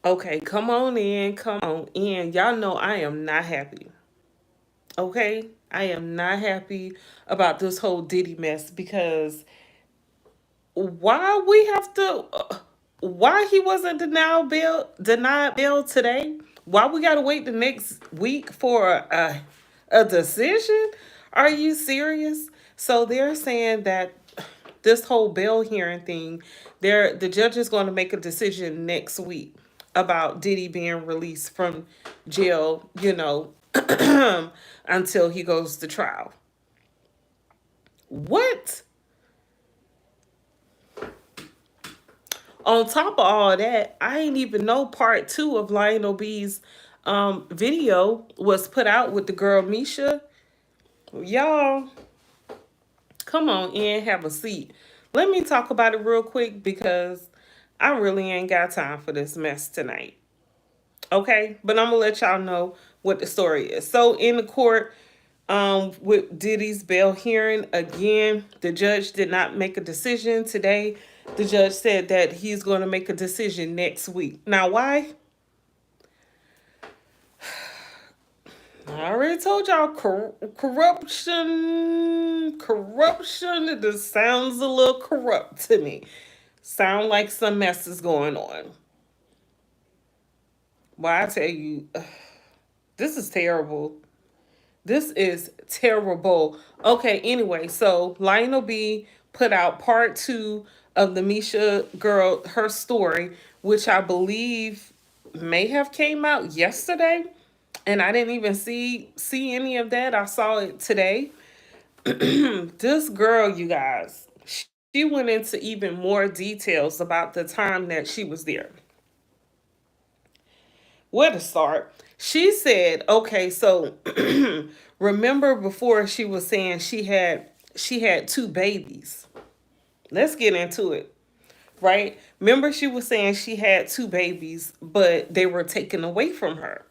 Okay, come on in, come on in. Y'all know I am not happy. Okay? I am not happy about this whole Diddy mess because why we have to why he wasn't denied bail today? Why we gotta wait the next week for a decision? Are you serious? So they're saying that this whole bail hearing thing, the judge is going to make a decision next week about Diddy being released from jail, until he goes to trial. What? On top of all that, I ain't even know part two of Lionel B's video was put out with the girl Misha. Y'all, come on in, have a seat. Let me talk about it real quick because I really ain't got time for this mess tonight. Okay, but I'm gonna let y'all know what the story is. So in the court, with Diddy's bail hearing again, the judge did not make a decision today. The judge said that he's going to make a decision next week. Now, why? I already told y'all corruption. It just sounds a little corrupt to me. Sound like some mess is going on. Why I tell you, this is terrible. This is terrible. Okay, anyway, so Lionel B put out part two of the Misha girl, her story, which I believe may have came out yesterday. And I didn't even see any of that. I saw it today. This girl, you guys, she went into even more details about the time that she was there. Where to start? She said, okay, so remember before she was saying she had two babies. Let's get into it. Right? Remember she was saying she had two babies, but they were taken away from her.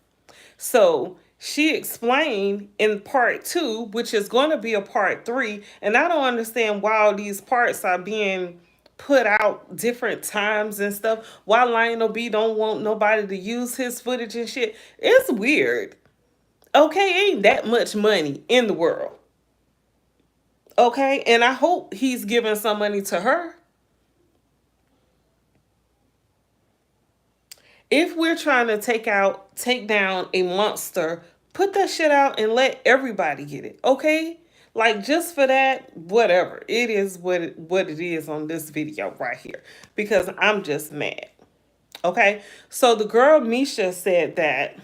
So she explained in part two, which is going to be a part three, and I don't understand why all these parts are being put out different times and stuff. Why Lionel B don't want nobody to use his footage and shit. It's weird. Okay, ain't that much money in the world. Okay, and I hope he's giving some money to her. If we're trying to take down a monster, put that shit out and let everybody get it. Okay? Like just for that, whatever. It is what it is on this video right here. Because I'm just mad. Okay? So the girl Misha said that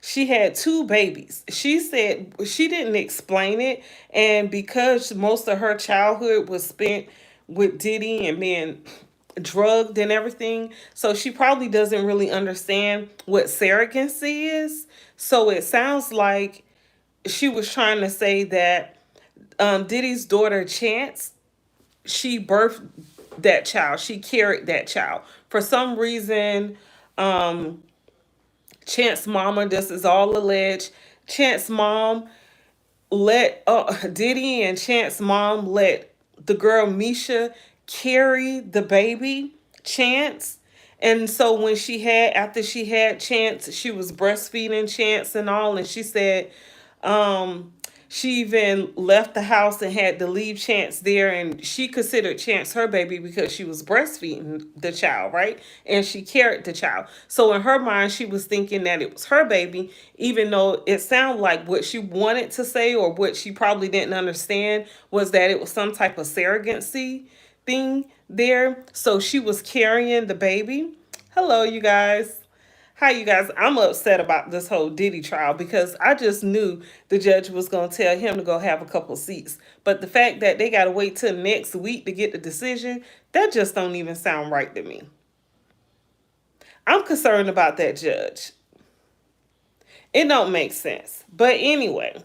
she had two babies. She said she didn't explain it, and because most of her childhood was spent with Diddy and being drugged and everything, so she probably doesn't really understand what surrogacy is. So it sounds like she was trying to say that Diddy's daughter Chance, she birthed that child. She carried that child. For some reason, Chance mama, this is all alleged. Chance mom let Diddy and Chance mom let the girl Misha carry the baby Chance. And so when after she had Chance, she was breastfeeding Chance and all, and she said um she even left the house and had to leave Chance there, and she considered Chance her baby because she was breastfeeding the child, right? And she carried the child. So in her mind, she was thinking that it was her baby, even though it sounded like what she wanted to say or what she probably didn't understand was that it was some type of surrogacy thing there. So she was carrying the baby. Hello, you guys. Hi, you guys. I'm upset about this whole Diddy trial because I just knew the judge was going to tell him to go have a couple seats. But the fact that they got to wait till next week to get the decision, that just don't even sound right to me. I'm concerned about that judge. It don't make sense. But anyway,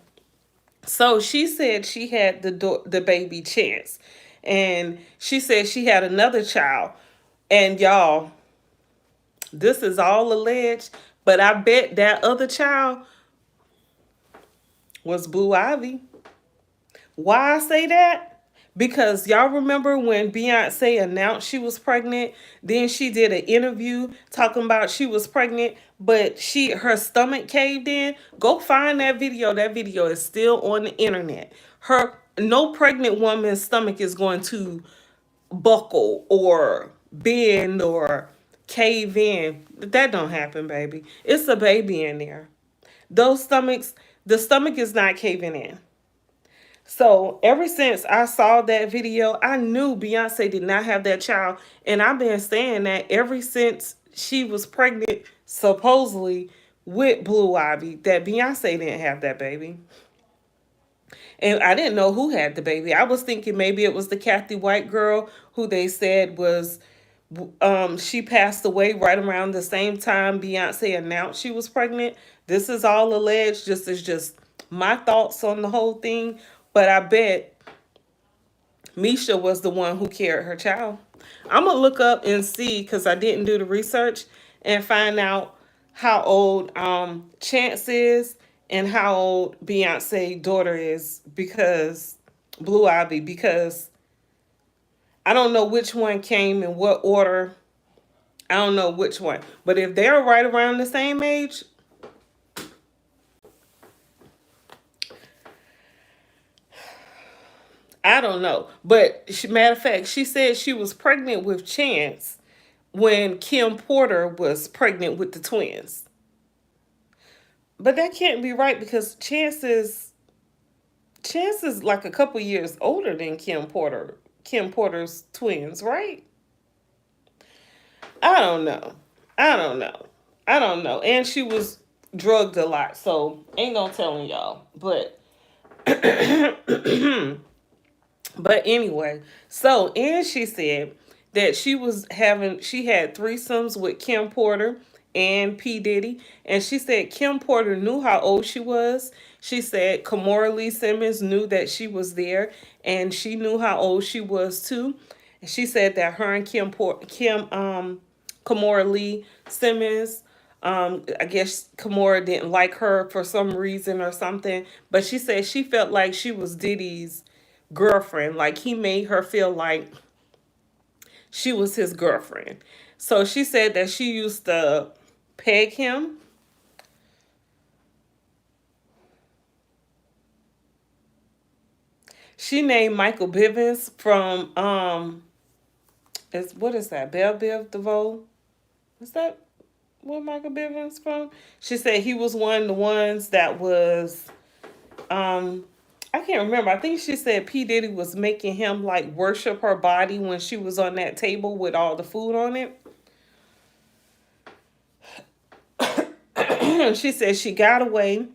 so she said she had the baby Chance, and she said she had another child. And y'all, this is all alleged, but I bet that other child was Blue Ivy. Why I say that? Because y'all remember when Beyonce announced she was pregnant, then she did an interview talking about she was pregnant, but her stomach caved in. Go find that video. That video is still on the internet. Her No pregnant woman's stomach is going to buckle or bend or cave in. That don't happen, baby. It's a baby in there. Those stomachs, the stomach is not caving in. So ever since I saw that video, I knew Beyonce did not have that child. And I've been saying that ever since she was pregnant, supposedly with Blue Ivy, that Beyonce didn't have that baby. And I didn't know who had the baby. I was thinking maybe it was the Kathy White girl who they said was she passed away right around the same time Beyonce announced she was pregnant. This is all alleged. This is just my thoughts on the whole thing. But I bet Misha was the one who carried her child. I'm going to look up and see, because I didn't do the research, and find out how old Chance is and how old Beyonce's daughter is, because Blue Ivy, because I don't know which one came in what order. I don't know which one. But if they're right around the same age, I don't know. But matter of fact, she said she was pregnant with Chance when Kim Porter was pregnant with the twins. But that can't be right, because Chance is like a couple years older than Kim Porter's twins, right? I don't know. I don't know. I don't know. And she was drugged a lot, so ain't no telling y'all. But but anyway, so and she said that she had threesomes with Kim Porter and P. Diddy. And she said Kim Porter knew how old she was. She said Kamora Lee Simmons knew that she was there, and she knew how old she was too. And she said that her and Kamora Lee Simmons, I guess Kamora didn't like her for some reason or something, but she said she felt like she was Diddy's girlfriend. Like he made her feel like she was his girlfriend. So she said that she used to peg him. She named Michael Bivins from what is that? Belle Biv DeVoe? Is that where Michael Bivins from? She said he was one of the ones that was I can't remember. I think she said P. Diddy was making him like worship her body when she was on that table with all the food on it. She said she got away.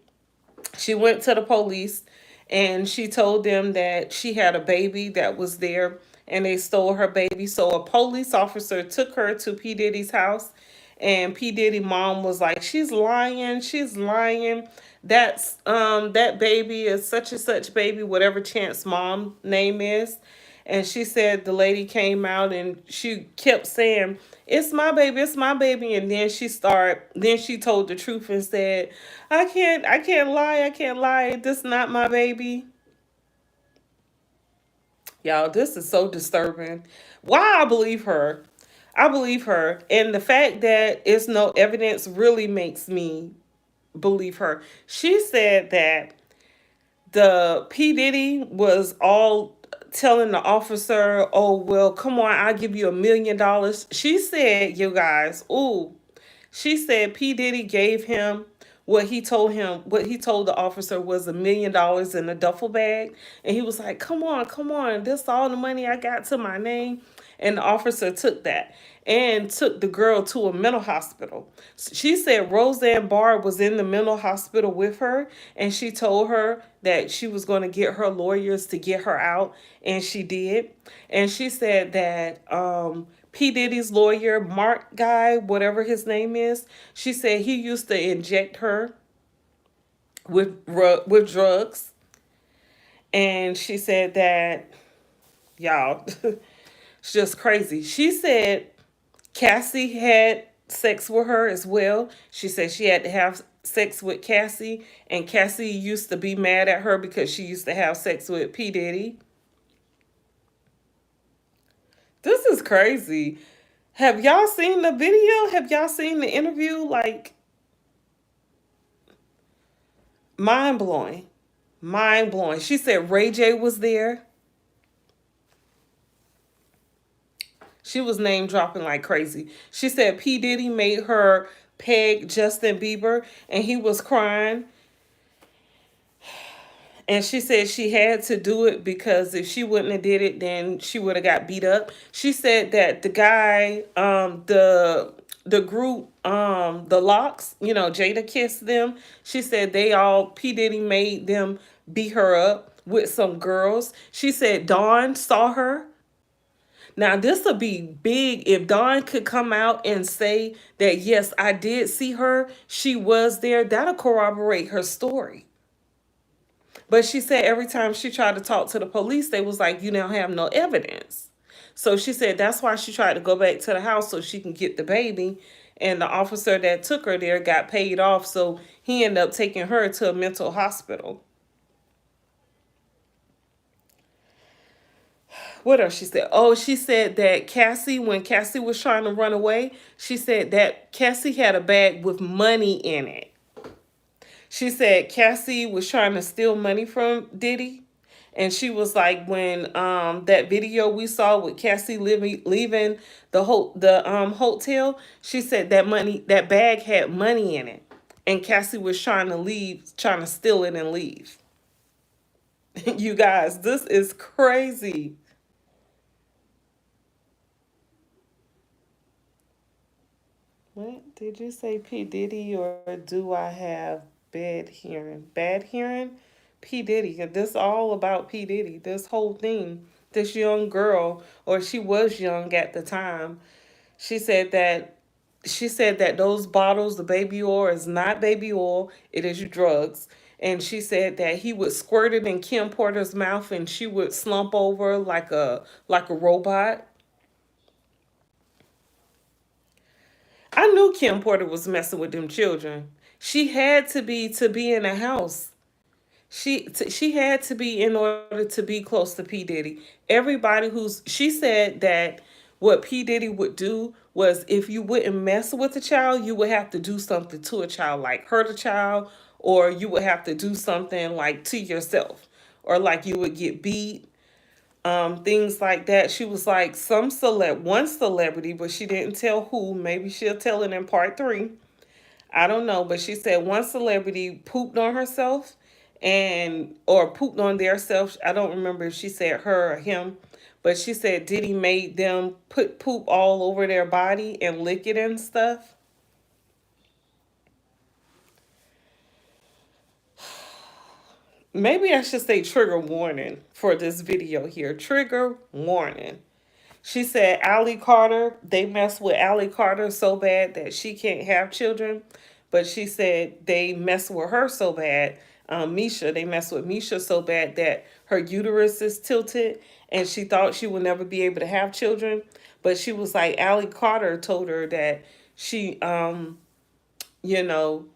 She went to the police and she told them that she had a baby that was there and they stole her baby. So a police officer took her to P. Diddy's house, and P. Diddy mom was like, she's lying, she's lying. That baby is such and such baby, whatever Chance mom name is. And she said the lady came out and she kept saying, it's my baby, it's my baby. And then she told the truth and said, I can't lie, I can't lie. This is not my baby. Y'all, this is so disturbing. Why I believe her? I believe her. And the fact that it's no evidence really makes me believe her. She said that the P. Diddy was all telling the officer, oh, well, come on, I'll give you $1 million. She said, you guys, ooh, she said P. Diddy gave him what he told the officer was $1 million in a duffel bag. And he was like, come on, this is all the money I got to my name. And the officer took that and took the girl to a mental hospital. She said Roseanne Barr was in the mental hospital with her, and she told her that she was going to get her lawyers to get her out, and she did. And she said that P. Diddy's lawyer, Mark guy, whatever his name is, she said he used to inject her with drugs. And she said that, y'all, it's just crazy. She said Cassie had sex with her as well. She said she had to have sex with Cassie, and Cassie used to be mad at her because she used to have sex with P. Diddy. crazy. Have y'all seen the video? Have y'all seen the interview? Like, mind blowing. Mind blowing. She said Ray J was there. She was name dropping like crazy. She said P. Diddy made her peg Justin Bieber and he was crying. And she said she had to do it because if she wouldn't have did it, then she would have got beat up. She said that the guy, the group, the Locks, Jada kissed them. She said they all P Diddy made them beat her up with some girls. She said Dawn saw her. Now this would be big if Dawn could come out and say that yes, I did see her. She was there. That'll corroborate her story. But she said every time she tried to talk to the police, they was like, you don't have no evidence. So she said that's why she tried to go back to the house so she can get the baby. And the officer that took her there got paid off. So he ended up taking her to a mental hospital. What else she said? Oh, she said that Cassie, when Cassie was trying to run away, she said that Cassie had a bag with money in it. She said Cassie was trying to steal money from Diddy. And she was like, when that video we saw with Cassie leaving the hotel, she said that bag had money in it. And Cassie was trying to leave, trying to steal it and leave. You guys, this is crazy. What did you say, P. Diddy, or do I have bad hearing? Bad hearing? P. Diddy. This all about P. Diddy. This whole thing. This young girl, or she was young at the time. She said that those bottles, the baby oil, is not baby oil. It is drugs. And she said that he would squirt it in Kim Porter's mouth, and she would slump over like a robot. I knew Kim Porter was messing with them children. She had to be in a house. She had to be in order to be close to P Diddy. Everybody she said that what P Diddy would do was if you wouldn't mess with a child, you would have to do something to a child, like hurt a child, or you would have to do something like to yourself, or like you would get beat, things like that. She was like one celebrity, but she didn't tell who. Maybe she'll tell it in part three. I don't know, but she said one celebrity pooped on herself or pooped on their self. I don't remember if she said her or him, but she said Diddy made them put poop all over their body and lick it and stuff. Maybe I should say trigger warning for this video here. Trigger warning. She said Allie Carter, they mess with Allie Carter so bad that she can't have children. But she said they mess with her so bad, Misha, they mess with Misha so bad that her uterus is tilted and she thought she would never be able to have children. But she was like, Allie Carter told her that she, you know,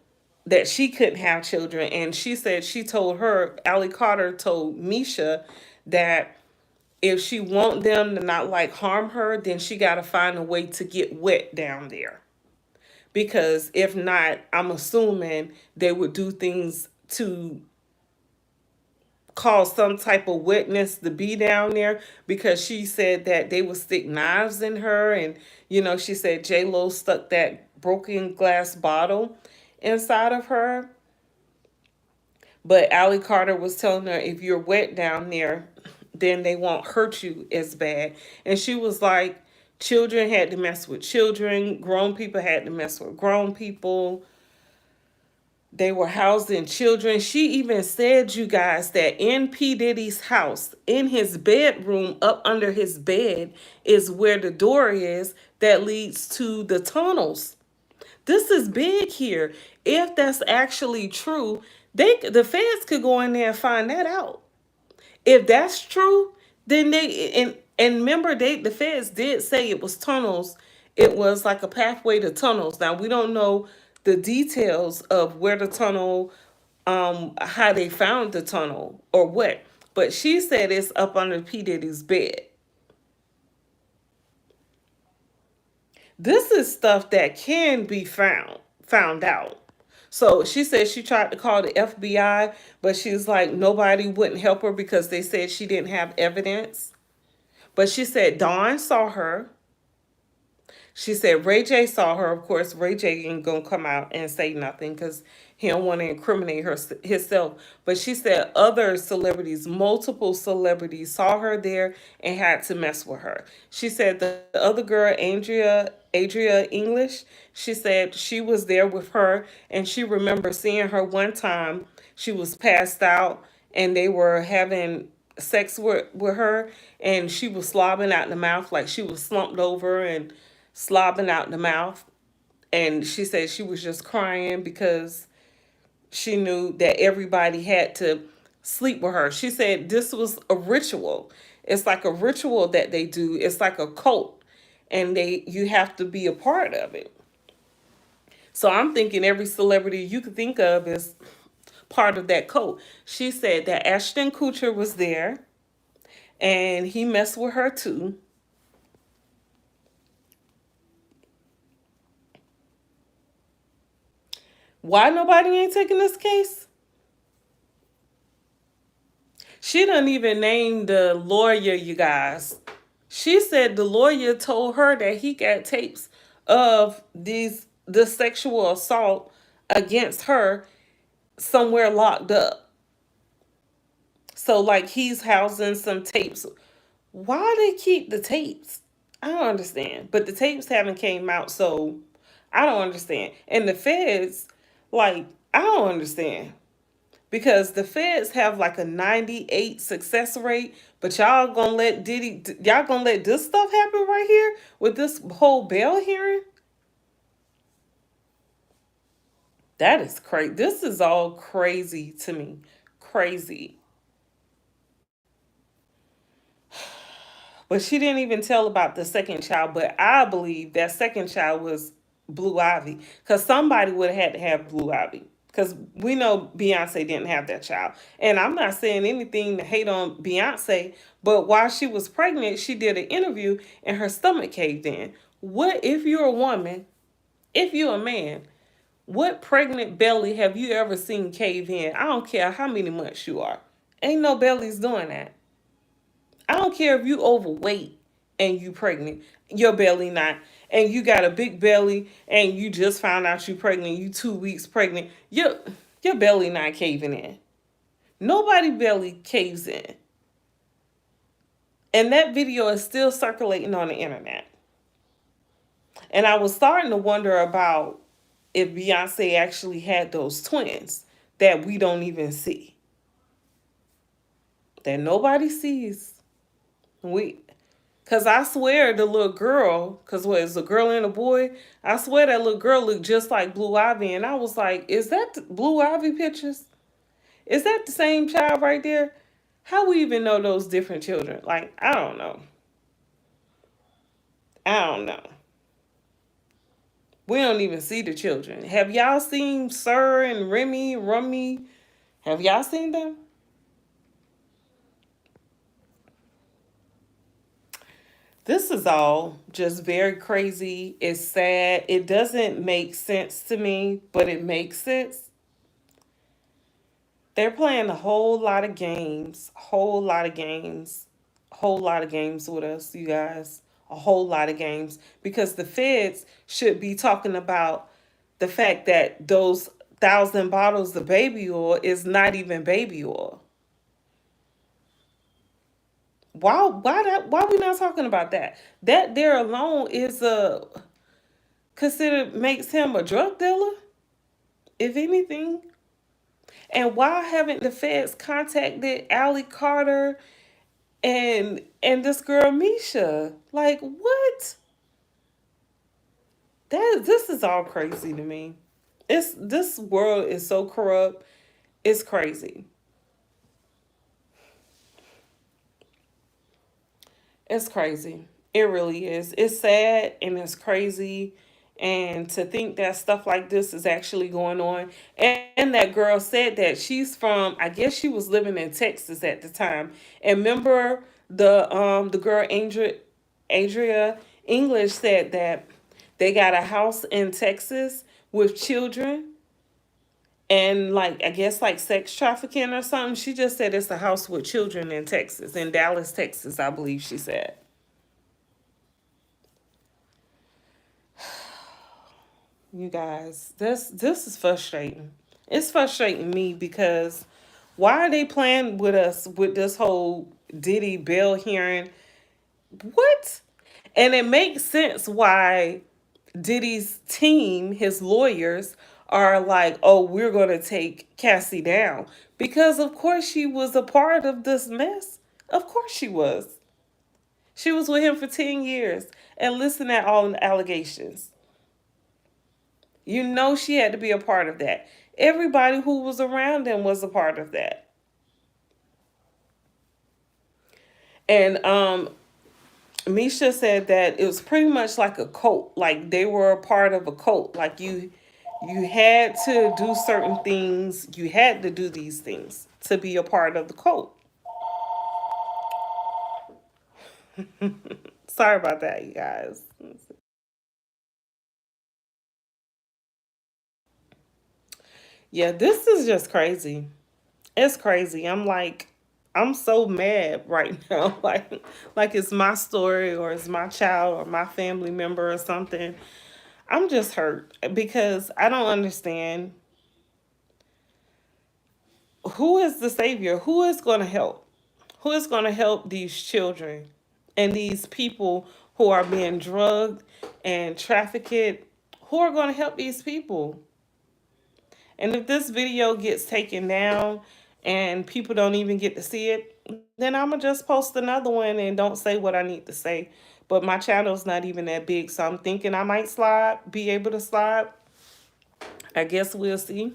that she couldn't have children. And she said Allie Carter told Misha that if she want them to not like harm her, then she got to find a way to get wet down there. Because if not, I'm assuming they would do things to cause some type of wetness to be down there, because she said that they would stick knives in her. And, she said J-Lo stuck that broken glass bottle inside of her. But Allie Carter was telling her, if you're wet down there, then they won't hurt you as bad. And she was like, children had to mess with children. Grown people had to mess with grown people. They were housing children. She even said, you guys, that in P. Diddy's house, in his bedroom, up under his bed, is where the door is that leads to the tunnels. This is big here. If that's actually true, the feds could go in there and find that out. If that's true, then and remember the feds did say it was tunnels. It was like a pathway to tunnels. Now we don't know the details of where the tunnel, how they found the tunnel or what. But she said it's up under P. Diddy's bed. This is stuff that can be found out. So she said she tried to call the FBI, but she's like nobody wouldn't help her because they said she didn't have evidence. But she said Dawn saw her. She said Ray J saw her. Of course, Ray J ain't gonna come out and say nothing because he don't want to incriminate himself. But she said other celebrities, multiple celebrities, saw her there and had to mess with her. She said the other girl, Adria English, she said she was there with her and she remember seeing her one time. She was passed out and they were having sex with her and she was slobbing out the mouth like she was slumped over and slobbing out the mouth. And she said she was just crying because she knew that everybody had to sleep with her. She said this was a ritual. It's like a ritual that they do. It's like a cult. And you have to be a part of it. So I'm thinking every celebrity you could think of is part of that cult. She said that Ashton Kutcher was there and he messed with her too. Why nobody ain't taking this case? She didn't even name the lawyer, you guys. She said the lawyer told her that he got tapes of the sexual assault against her somewhere locked up. So like he's housing some tapes. Why they keep the tapes? I don't understand. But the tapes haven't came out, so I don't understand. And the feds, like, I don't understand. Because the feds have like a 98 success rate, but y'all gonna let this stuff happen right here with this whole bail hearing? That is crazy. This is all crazy to me. Crazy. But she didn't even tell about the second child, but I believe that second child was Blue Ivy. Because somebody would have had to have Blue Ivy. Because we know Beyonce didn't have that child. And I'm not saying anything to hate on Beyonce, but while she was pregnant, she did an interview and her stomach caved in. What if you're a woman, if you're a man, what pregnant belly have you ever seen cave in? I don't care how many months you are. Ain't no bellies doing that. I don't care if you overweight and you pregnant, your belly not, and you got a big belly and you just found out you pregnant, you 2 weeks pregnant, your belly not caving in. Nobody belly caves in. And that video is still circulating on the internet. And I was starting to wonder about if Beyonce actually had those twins that we don't even see. That nobody sees. We Cause I swear the little girl, cause what is a girl and a boy? I swear that little girl looked just like Blue Ivy, and I was like, "Is that the Blue Ivy pictures? Is that the same child right there? How we even know those different children? Like, I don't know. I don't know. We don't even see the children. Have y'all seen Sir and Rummy? Have y'all seen them? This is all just very crazy. It's sad. It doesn't make sense to me, but it makes sense. They're playing a whole lot of games, whole lot of games with us, you guys. A whole lot of games because the feds should be talking about the fact that those 1,000 bottles of baby oil is not even baby oil. Why we not talking about that? That there alone is a considered makes him a drug dealer, if anything. And why haven't the feds contacted Allie Carter and this girl Misha? Like what? This is all crazy to me. This world is so corrupt. It's crazy. It's crazy. It really is. It's sad and it's crazy. And to think that stuff like this is actually going on. And that girl said that she's from, I guess she was living in Texas at the time. And remember the girl Adria English said that They got a house in Texas with children and like I guess like sex trafficking or something. She just said it's a house with children in Texas, in Dallas, Texas, I believe she said. You guys, this is frustrating. It's frustrating me because why are they playing with us with this whole Diddy bail hearing? What? And it makes sense why Diddy's team, his lawyers, are like, oh, we're going to take Cassie down. Because, of course, she was a part of this mess. Of course, she was. She was with him for 10 years and listen at all the allegations. You know, she had to be a part of that. Everybody who was around him was a part of that. And Misha said that it was pretty much like a cult. Like they were a part of a cult. Like you had to do certain things. You had to do these things to be a part of the cult. Sorry about that, you guys. Yeah, this is just crazy. It's crazy. I'm so mad right now. Like it's my story or it's my child or my family member or something. I'm just hurt because I don't understand who is the savior? Who is going to help? Who is going to help these children and these people who are being drugged and trafficked? Who are going to help these people? And if this video gets taken down and people don't even get to see it, then I'm going to just post another one and don't say what I need to say. But my channel's not even that big, so I'm thinking I might be able to slide. I guess we'll see.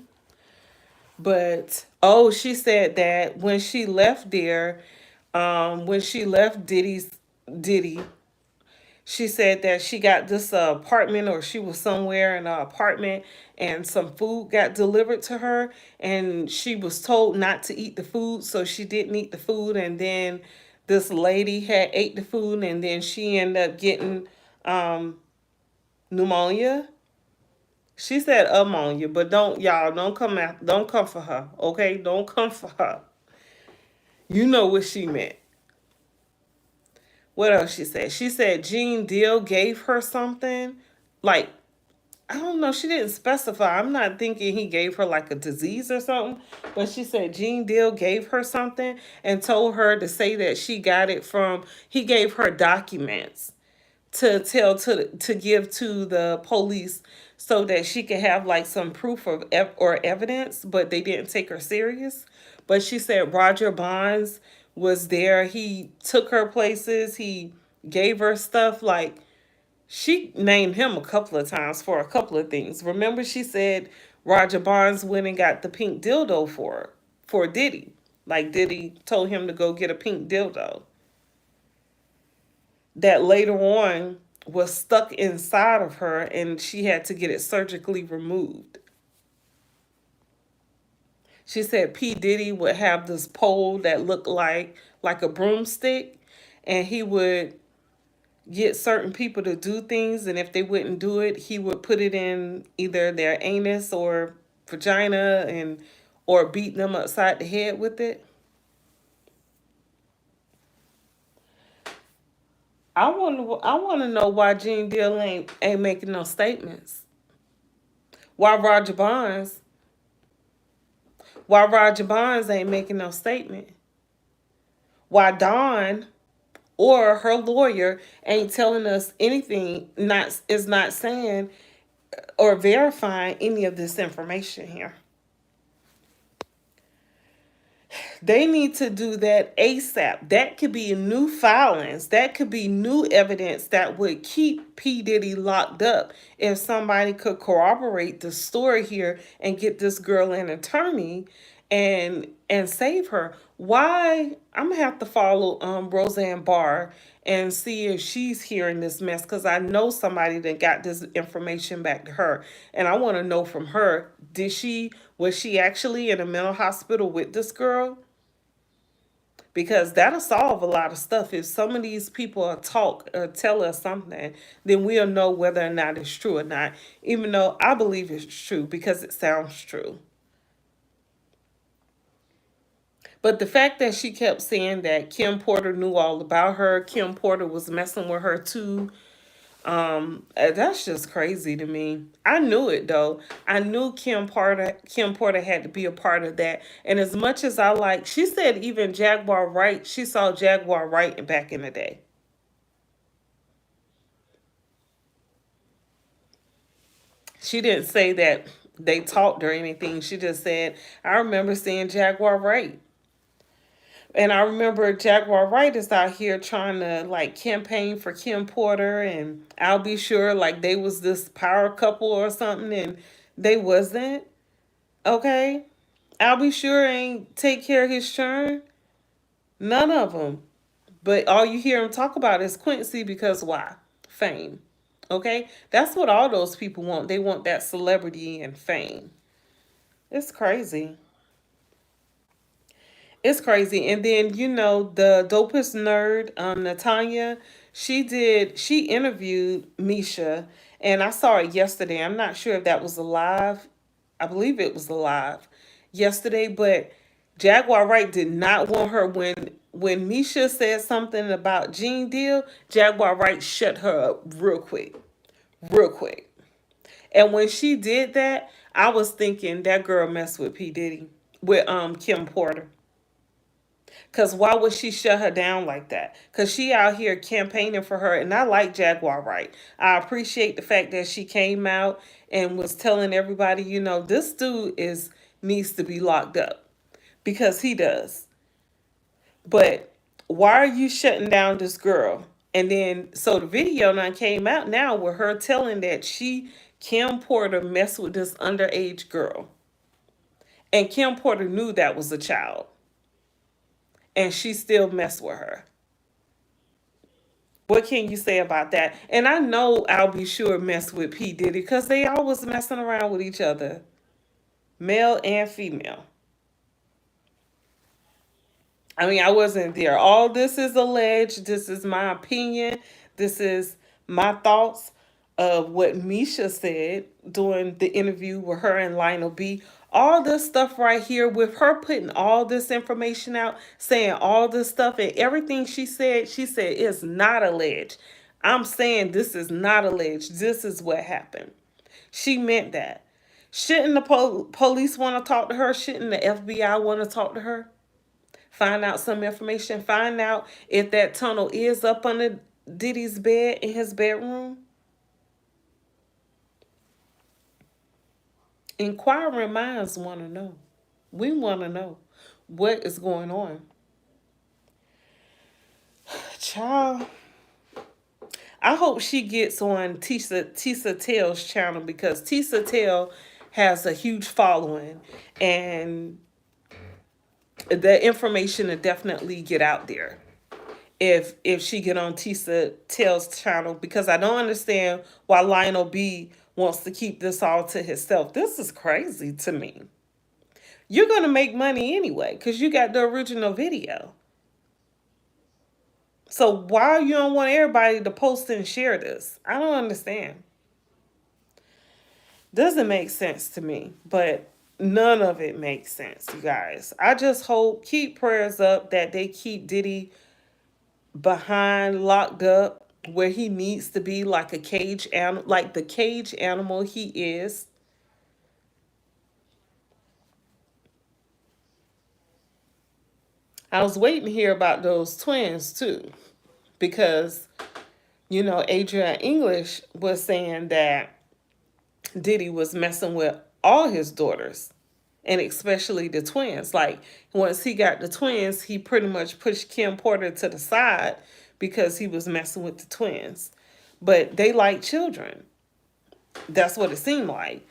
But oh, she said that when she left there, when she left Diddy, she said that she got this apartment or she was somewhere in an apartment and some food got delivered to her and she was told not to eat the food, so she didn't eat the food, and then this lady had ate the food and then she ended up getting um, pneumonia. She said ammonia, but don't come for her, okay? Don't come for her. You know what she meant. What else she said? She said Gene Deal gave her something. Like, I don't know. She didn't specify. I'm not thinking he gave her like a disease or something. But she said Gene Deal gave her something and told her to say that she got it from, he gave her documents to give to the police so that she could have like some proof of or evidence, but they didn't take her serious. But she said Roger Bonds was there. He took her places. He gave her stuff. Like she named him a couple of times for a couple of things. Remember, she said Roger Bonds went and got the pink dildo for Diddy. Like Diddy told him to go get a pink dildo that later on was stuck inside of her and she had to get it surgically removed. She said P. Diddy would have this pole that looked like a broomstick and he would get certain people to do things, and if they wouldn't do it, he would put it in either their anus or vagina and or beat them upside the head with it. I want to know why Gene Deal ain't making no statements. Why Roger Bonds? Why Roger Bonds ain't making no statement? Why Dawn or her lawyer ain't telling us anything? Not is not saying or verifying any of this information here. They need to do that ASAP. That could be new filings. That could be new evidence that would keep P. Diddy locked up. If somebody could corroborate the story here and get this girl an attorney and save her. Why? I'm gonna have to follow Roseanne Barr and see if she's hearing this mess, because I know somebody that got this information back to her, and I want to know from her. Was she actually in a mental hospital with this girl? because that'll solve a lot of stuff. If some of these people are talk or tell us something, then we'll know whether or not it's true or not. Even though I believe it's true because it sounds true. But the fact that she kept saying that Kim Porter knew all about her, Kim Porter was messing with her too, that's just crazy to me. I knew it though. I knew Kim Porter had to be a part of that. And as much as I like, she said even Jaguar Wright, she saw Jaguar Wright back in the day. She didn't say that they talked or anything. She just said, I remember seeing Jaguar Wright. And I remember Jaguar Wright is out here trying to like campaign for Kim Porter, and I'll be sure like they was this power couple or something, and they wasn't. Okay, I'll be sure ain't take care of his churn. None of them. But all you hear him talk about is Quincy because why? Fame. Okay, that's what all those people want. They want that celebrity and fame. It's crazy. It's crazy. And then, the dopest nerd, Natanya, she interviewed Misha, and I saw it yesterday. I'm not sure if that was alive. I believe it was alive yesterday, but Jaguar Wright did not want her when Misha said something about Gene Deal, Jaguar Wright shut her up real quick. Real quick. And when she did that, I was thinking that girl messed with P. Diddy, with Kim Porter. Cause why would she shut her down like that? Cause she out here campaigning for her, and I like Jaguar Wright. I appreciate the fact that she came out and was telling everybody, this dude is needs to be locked up because he does. But why are you shutting down this girl? And then so the video now came out now with her telling that Kim Porter messed with this underage girl, and Kim Porter knew that was a child, and she still messed with her. What can you say about that? And I know I'll be sure mess with P. Diddy because they always messing around with each other, male and female. I mean, I wasn't there. All this is alleged. This is my opinion. This is my thoughts of what Misha said during the interview with her and Lionel B. All this stuff right here with her putting all this information out, saying all this stuff and everything she said is not alleged. I'm saying this is not alleged. This is what happened. She meant that. Shouldn't the police want to talk to her? Shouldn't the FBI want to talk to her? Find out some information. Find out if that tunnel is up under Diddy's bed in his bedroom. Inquiring minds want to know. We want to know what is going on. Child, I hope she gets on Tisa Tell's channel because Tisa Tell has a huge following, and the information will definitely get out there if she get on Tisa Tell's channel, because I don't understand why Lionel B wants to keep this all to himself. This is crazy to me. You're gonna make money anyway because you got the original video. So why you don't want everybody to post and share this? I don't understand. Doesn't make sense to me, but none of it makes sense, you guys. I just hope, keep prayers up that they keep Diddy behind, locked up, where he needs to be, like a cage animal, like the cage animal he is. I was waiting to hear about those twins too, because Adrian English was saying that Diddy was messing with all his daughters, and especially the twins. Like once he got the twins, he pretty much pushed Kim Porter to the side because he was messing with the twins. But they like children. That's what it seemed like.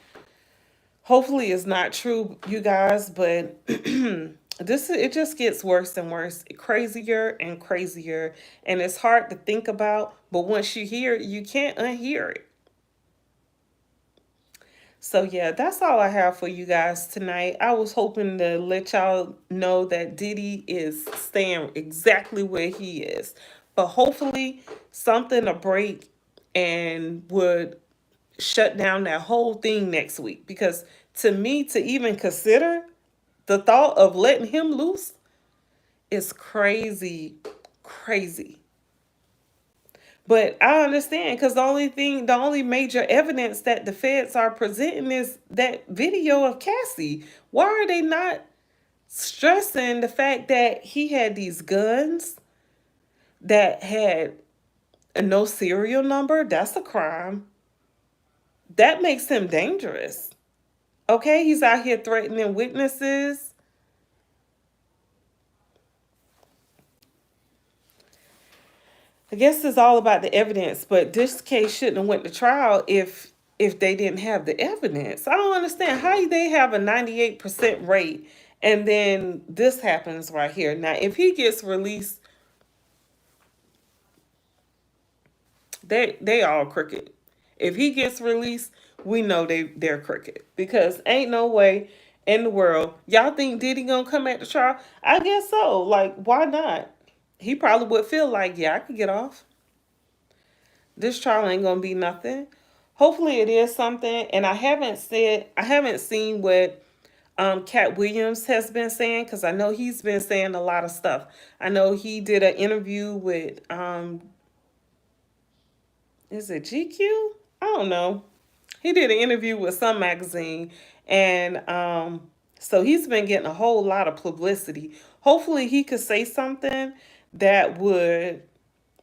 Hopefully it's not true, you guys, but it just gets worse and worse, crazier and crazier, and it's hard to think about, but once you hear it, you can't unhear it. So yeah, that's all I have for you guys tonight. I was hoping to let y'all know that Diddy is staying exactly where he is. But hopefully something to break and would shut down that whole thing next week. Because to me, to even consider the thought of letting him loose is crazy, crazy. But I understand because the only major evidence that the feds are presenting is that video of Cassie. Why are they not stressing the fact that he had these guns that had no serial number? That's a crime. That makes him dangerous. Okay, he's out here threatening witnesses. I guess it's all about the evidence, but this case shouldn't have went to trial if they didn't have the evidence. I don't understand how they have a 98% rate and then this happens right here. Now, if he gets released, they all crooked. If he gets released, we know they're crooked because ain't no way in the world y'all think Diddy gonna come at the trial. I guess so. Like, why not? He probably would feel like, yeah, I could get off. This trial ain't gonna be nothing. Hopefully it is something. And I haven't seen what Cat Williams has been saying because I know he's been saying a lot of stuff. I know he did an interview with is it GQ? I don't know. He did an interview with some magazine, and so he's been getting a whole lot of publicity. Hopefully he could say something that would,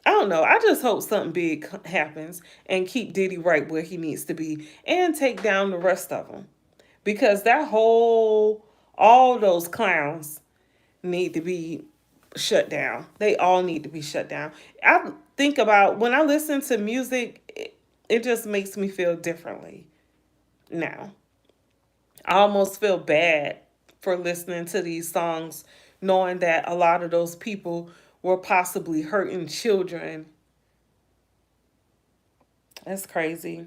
I don't know. I just hope something big happens and keep Diddy right where he needs to be and take down the rest of them. Because all those clowns need to be shut down. They all need to be shut down. I think about when I listen to music, it just makes me feel differently now. I almost feel bad for listening to these songs, knowing that a lot of those people were possibly hurting children. That's crazy.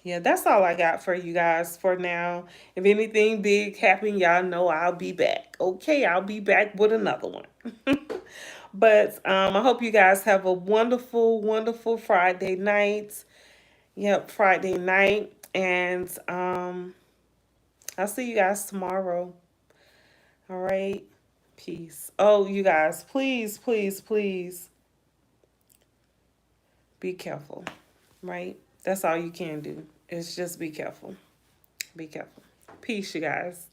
Yeah, that's all I got for you guys for now. If anything big happen, y'all know I'll be back. Okay, I'll be back with another one. But I hope you guys have a wonderful, wonderful Friday night. Yep, Friday night. And I'll see you guys tomorrow. All right. Peace. Oh, you guys, please, please, please be careful. Right? That's all you can do. Is just be careful. Be careful. Peace, you guys.